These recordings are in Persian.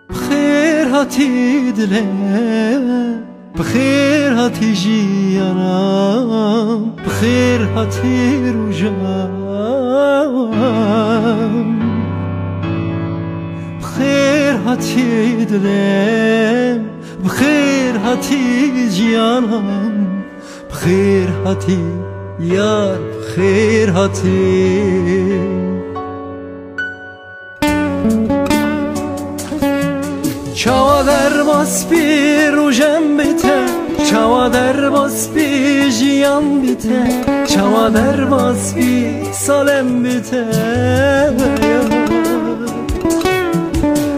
بخیر هاتی دلم، بخیر هاتی جیانم، بخیر هاتی روزم، بخیر هاتی دلم، بخیر هاتی جیانم، بخیر هاتی یار، بخیر هاتی. چاوا در باس بی روژم بیته، چاوا در باس بی جیان بیته، چاوا در باس بی سالم بیته،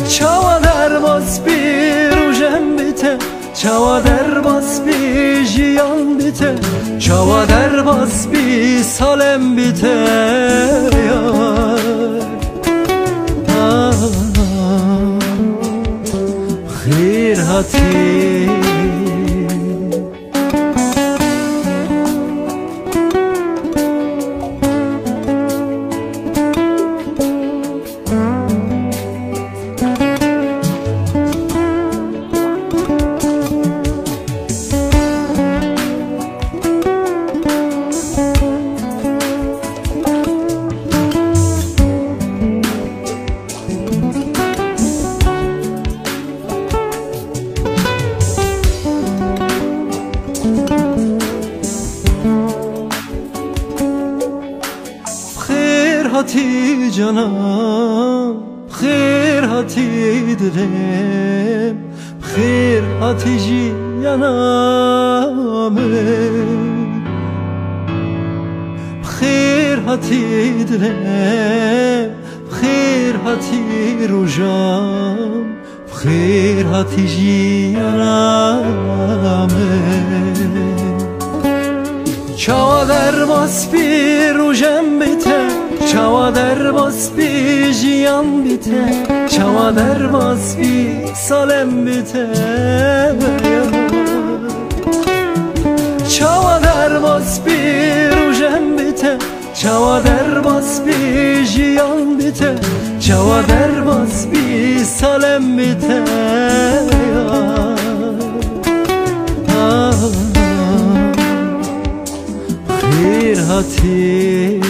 چاوا در باس بی روژم بیته، چاوا در باس بی جیان بیته، چاوا در باس بی سالم بیته. بخیر هاتی هاتی جانم، بخیر هاتی دلم، بخیر هاتی جیانم، بخیر هاتی دلم، بخیر هاتی روزم، بخیر هاتی جیانم. چاوا در باس بی روژم بیته، چاوا در باس بی جیان بیته، چاوا در باس بی سالم بیته، چاوا در باس بی روژم بیته، چاوا در باس بی جیان بیته، چاوا در باس بی سالم بیته. بخیر هاتی